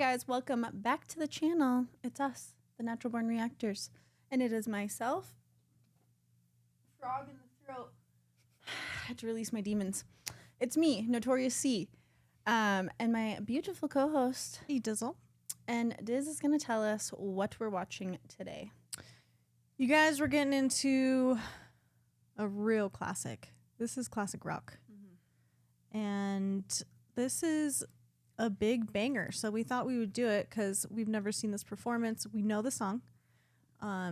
guys, welcome back to the channel. It's us, the Natural Born Reactors, and it is myself, frog in the throat. I had to release my demons. It's me, Notorious C, and my beautiful co-host, Dizzle. And Diz is going to tell us what we're watching today. You guys, we're getting into a real classic. This is classic rock. And this is a big banger. So we thought we would do it because we've never seen this performance. We know the song.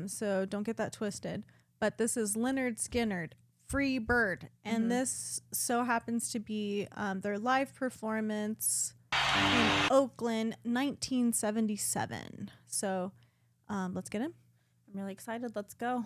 So don't get that twisted. But this is Lynyrd Skynyrd, Free Bird. And this so happens to be their live performance in Oakland, 1977. So let's get in. I'm really excited. Let's go.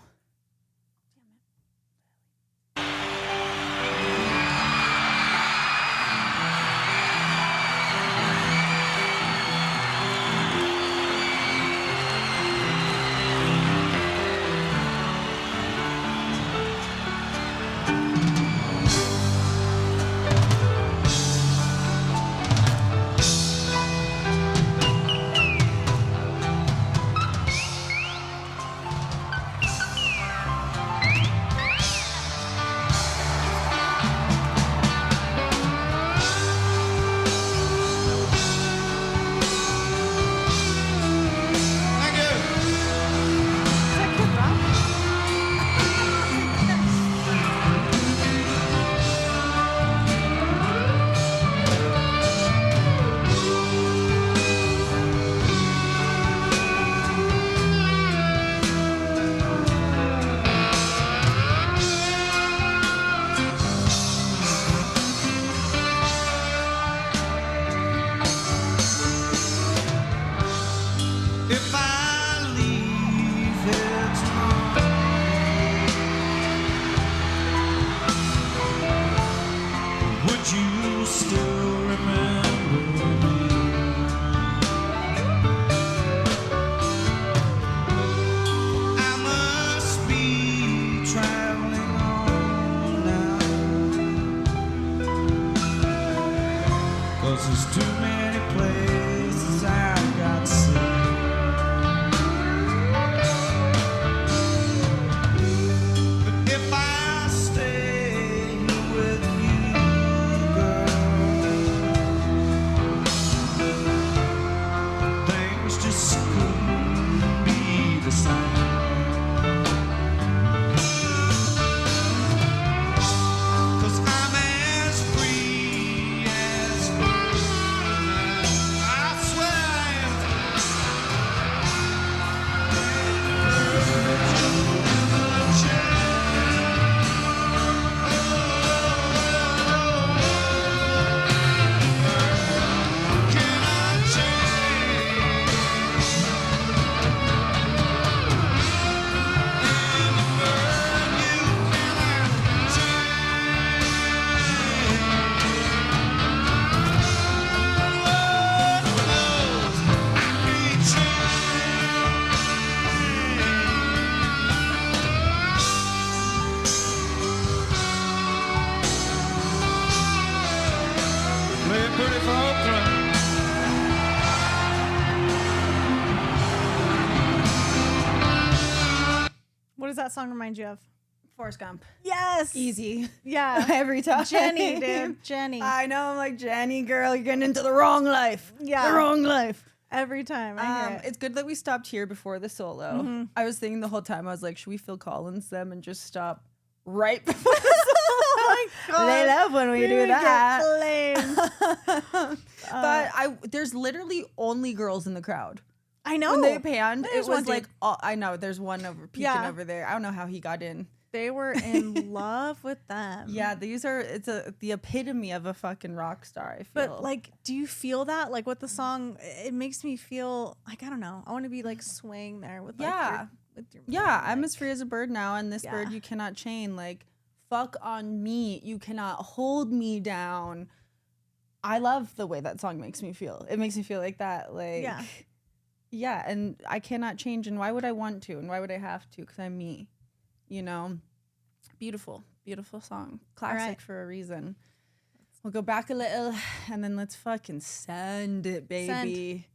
What does that song remind you of? Forrest Gump. Yes. Easy. Yeah. Every time. Jenny, dude. Jenny. I know. I'm like, Jenny, girl, you're getting into the wrong life. Yeah. The wrong life. Every time. I hear it. It's good that we stopped here before the solo. I was thinking the whole time, I was like, should we Phil Collins them and just stop right before the solo? Oh my God. They love when we do that. But there's literally only girls in the crowd. I know. When they panned, There's it was one like, dude. I know, there's one over peeking over there. I don't know how he got in. They were in love with them. Yeah, it's the epitome of a fucking rock star, I feel. But like, do you feel that? Like with the song, it makes me feel like, I don't know. I want to be like swaying there with like your I'm as free as a bird now, and this bird you cannot chain. Like, fuck on me. You cannot hold me down. I love the way that song makes me feel. It makes me feel like that. Like, yeah, and I cannot change. And why would I want to? And why would I have to? Because I'm me. You know, beautiful, beautiful song. Classic for a reason. We'll go back a little, and then let's fucking send it, baby.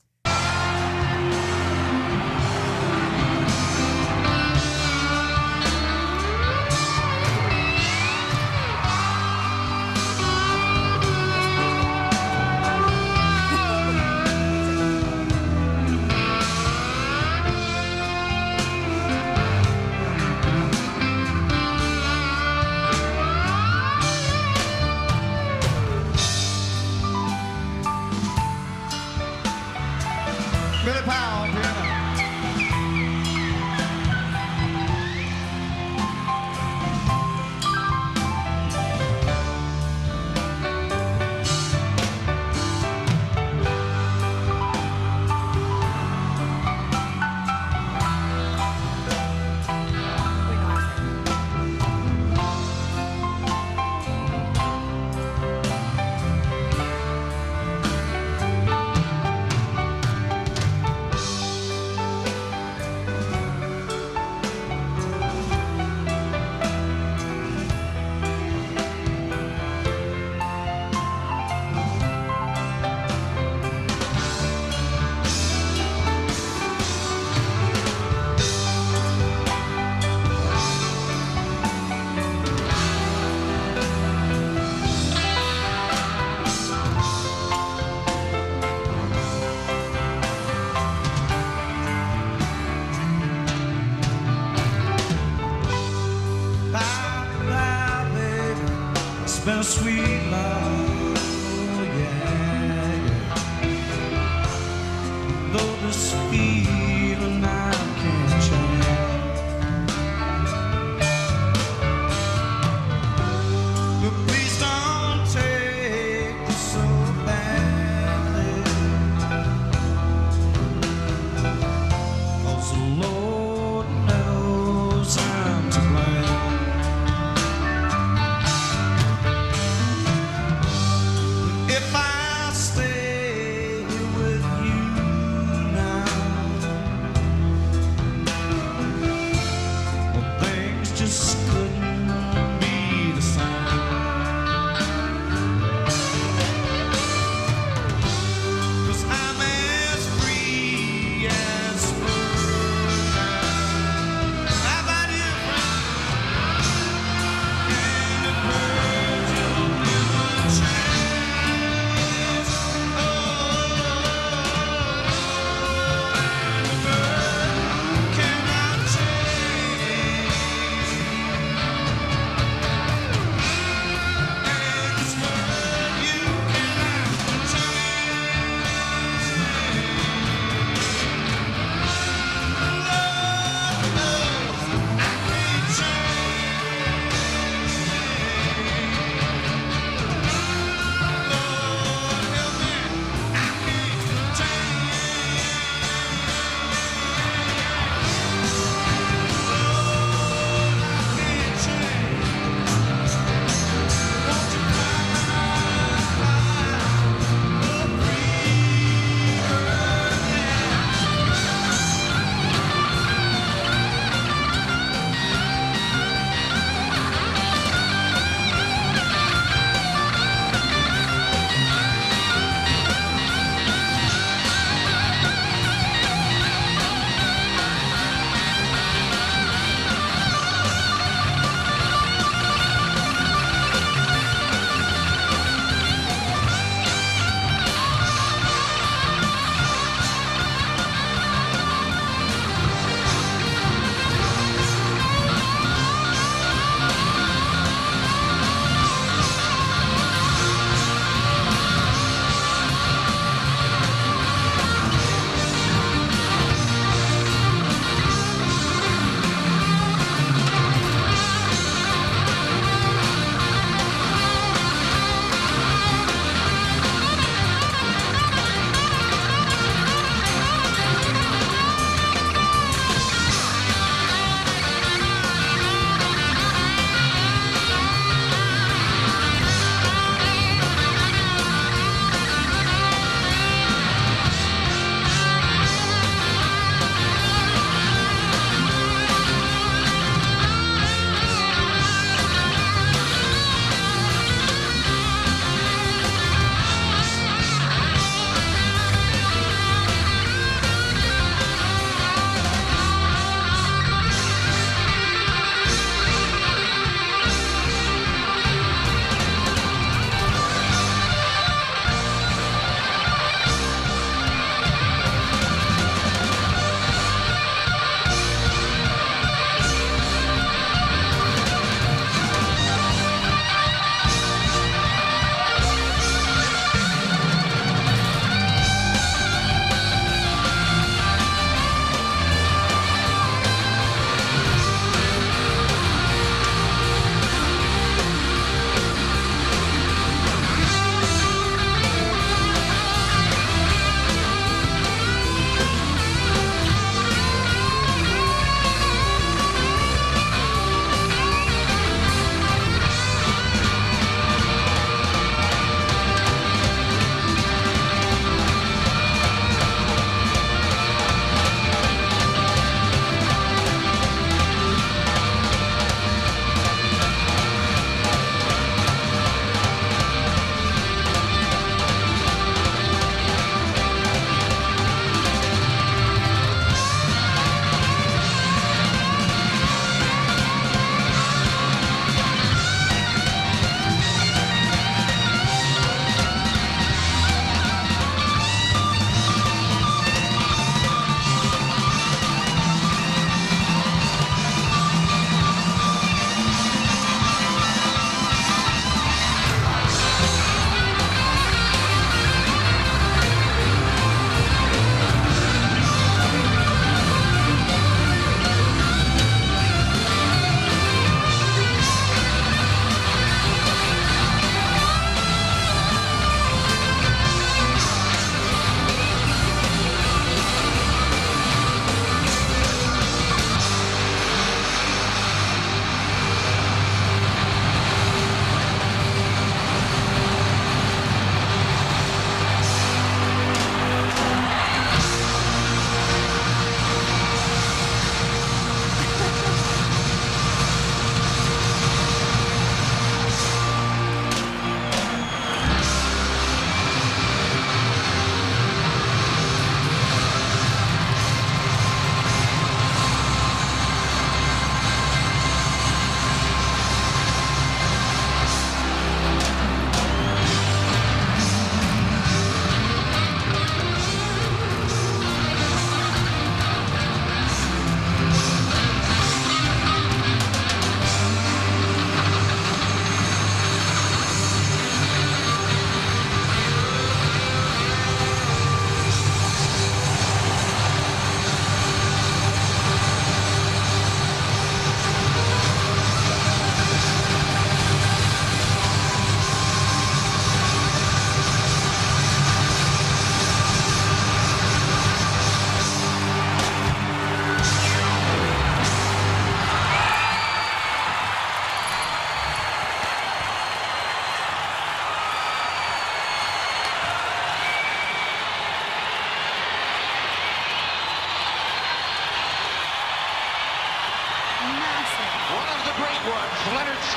Billy Powell, piano. Been a sweet love, oh yeah, yeah. Though this feeling I can't change, but please don't take this so badly, 'cause the Lord knows I'm to blame. If I stay with you now,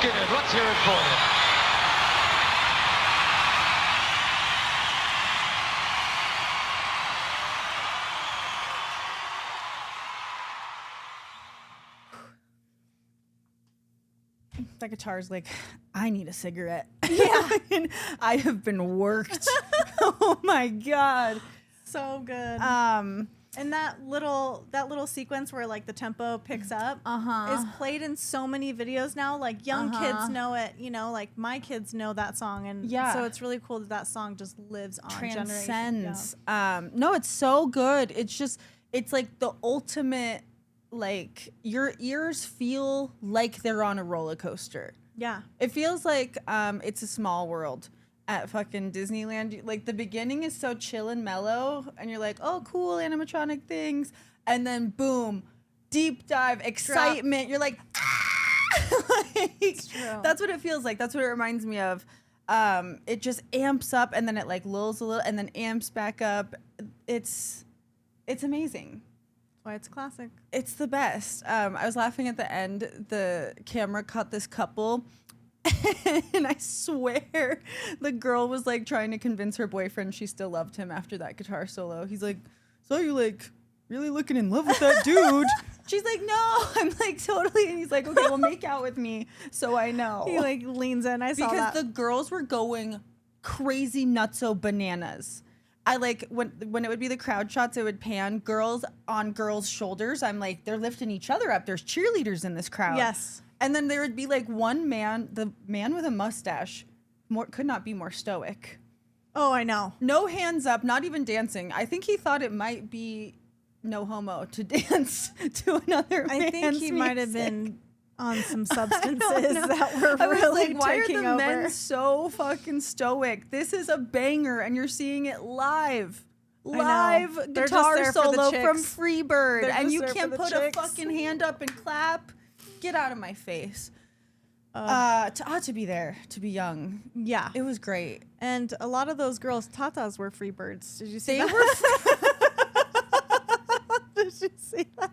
Skynyrd, let's hear it for you. That guitar's like, I need a cigarette. Yeah. I have been worked. Oh my God. So good. And that little sequence where like the tempo picks up is played in so many videos now. Like young kids know it, you know, like my kids know that song, and so it's really cool that song just lives on, transcends. No, it's so good. It's like the ultimate, like your ears feel like they're on a roller coaster. Yeah, it feels like It's a Small World at fucking Disneyland. Like the beginning is so chill and mellow, and you're like, oh, cool animatronic things, and then boom, deep dive excitement. You're like, ah! Like, that's what it feels like. That's what it reminds me of. It just amps up, and then it like lulls a little, and then amps back up. It's amazing. Why it's classic. It's the best. I was laughing at the end. The camera caught this couple, and I swear the girl was like trying to convince her boyfriend she still loved him after that guitar solo. He's like, so you're like really looking in love with that dude? She's like, no. I'm like, totally. And he's like, okay, well, make out with me so I know. He like leans in. I saw that. Because the girls were going crazy nutso bananas. I like when it would be the crowd shots, it would pan girls on girls' shoulders. I'm like, they're lifting each other up. There's cheerleaders in this crowd. Yes. And then there would be like one man, the man with a mustache, could not be more stoic. Oh, I know. No hands up, not even dancing. I think he thought it might be no homo to dance to another man's I think he might have been on some substances that were I was really like, why taking are the over. men so fucking stoic? This is a banger, and you're seeing it live. Live They're guitar just there for the solo chicks. from Freebird, They're and just you there for can't the put a chicks. fucking hand up and clap. Get out of my face. To be there, to be young. Yeah. It was great. And a lot of those girls' tatas were Freebirds. Did you see They that? were. Did you see that?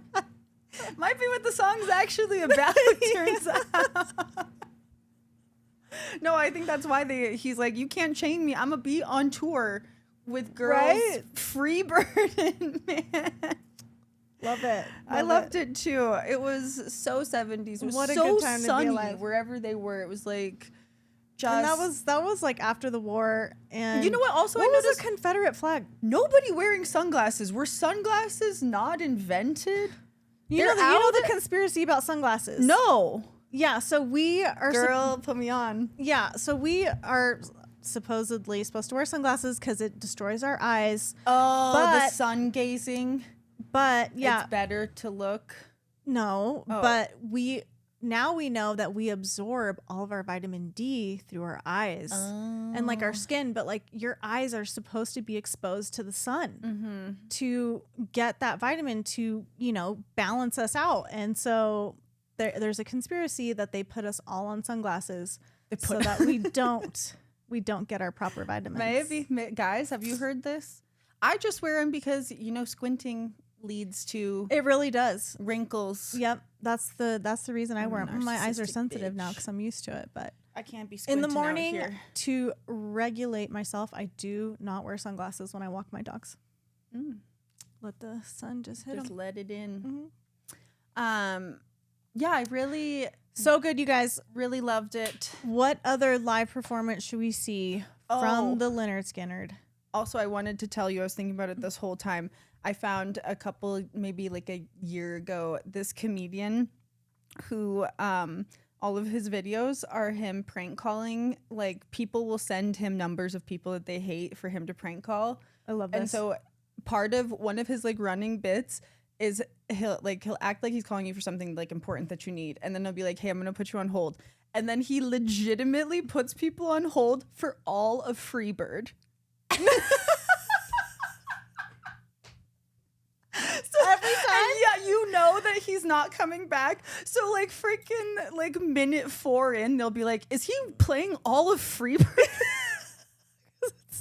Might be what the song's actually about, turns out. No, I think that's why he's like, you can't chain me. I'm going to be on tour with girls. Right? Freebird and man. Love it. I loved it too. It was so 70s. It was What a so good time to be sunny alive. wherever they were. It was like just. And that was like after the war. And you know what? Also, what I was noticed a Confederate flag? nobody wearing sunglasses. Were sunglasses not invented? You know the conspiracy about sunglasses? No. Yeah, so we are Girl, put me on. Yeah, so we are supposedly supposed to wear sunglasses because it destroys our eyes. Oh, the But- sun gazing. But yeah, It's better to look. no, Oh. but we know that we absorb all of our vitamin D through our eyes and like our skin, but like your eyes are supposed to be exposed to the sun to get that vitamin to, you know, balance us out. And so there's a conspiracy that they put us all on sunglasses so that we don't get our proper vitamins. Maybe. Guys, have you heard this? I just wear them because, you know, squinting leads to It really does. wrinkles. Yep, that's the reason I wear them. My eyes are narcissistic sensitive now bitch. because I'm used to it. But I can't be in squinting the morning, out here. to regulate myself, I do not wear sunglasses when I walk my dogs. Let the sun just hit Just them. let it in. Yeah, I really, So good, you guys. really loved it. What other live performance should we see Oh. from the Lynyrd Skynyrd? Also, I wanted to tell you, I was thinking about it this whole time. I found a couple, maybe like a year ago, this comedian who all of his videos are him prank calling. Like, people will send him numbers of people that they hate for him to prank call. I love this. And so part of one of his like running bits is he'll act like he's calling you for something like important that you need, and then he'll be like, hey, I'm gonna put you on hold, and then he legitimately puts people on hold for all of Freebird. So every time, yeah, you know that he's not coming back. So like freaking like minute 4 in, they'll be like, is he playing all of Freebird?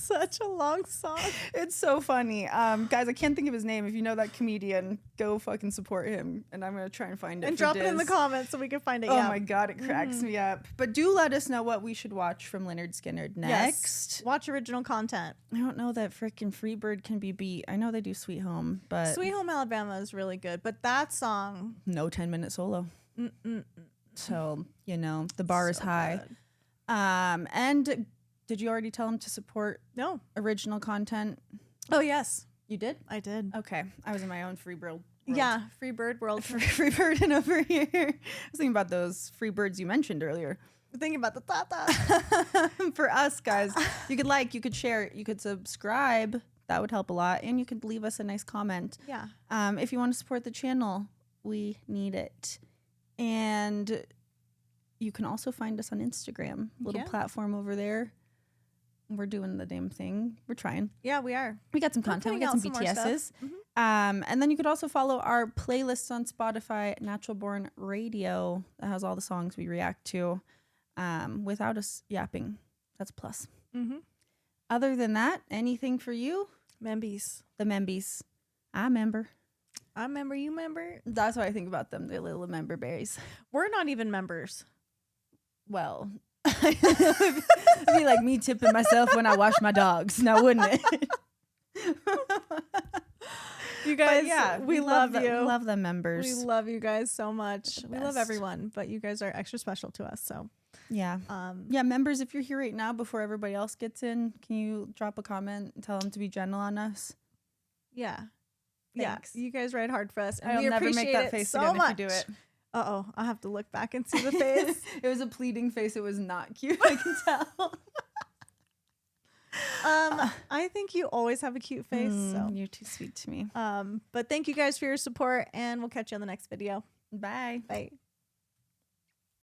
such a long song. It's so funny. Guys, I can't think of his name. If you know that comedian, go fucking support him. And I'm going to try and find it. And drop it in the comments so we can find it. Oh my God, it cracks me up. But do let us know what we should watch from Lynyrd Skynyrd next. Yes. Watch original content. I don't know that freaking Freebird can be beat. I know they do Sweet Home, but Sweet Home Alabama is really good. But that song, no 10-minute solo. So, you know, the bar is high. Good. And did you already tell him to support original content? Oh, yes. You did? I did. Okay. I was in my own Freebird world. Yeah, Freebird world. Freebirding over here. I was thinking about those free birds you mentioned earlier. Thinking about the tata. For us, guys, you could like, you could share, you could subscribe. That would help a lot. And you could leave us a nice comment. Yeah. If you want to support the channel, we need it. And you can also find us on Instagram, little platform over there. We're doing the damn thing. We're trying. Yeah, we are. We got some content. We got some BTSs. And then you could also follow our playlists on Spotify, Natural Born Radio. That has all the songs we react to without us yapping. That's a plus. Other than that, anything for you? Membies. The Membies. I remember. I remember, you remember? That's what I think about them. They're little member berries. We're not even members. Well, it'd be like me tipping myself when I wash my dogs, now wouldn't it? You guys, yeah, we love you. We love the members. We love you guys so much. We love everyone, but you guys are extra special to us. So yeah, yeah, members, if you're here right now before everybody else gets in, can you drop a comment and tell them to be gentle on us? Yeah. Thanks. Yeah, you guys ride hard for us, and I'll we never appreciate make that it face so again much. if you do it. Uh-oh, I'll have to look back and see the face. It was a pleading face. It was not cute. I can tell. I think you always have a cute face. So you're too sweet to me. But thank you guys for your support, and we'll catch you on the next video. Bye. Bye.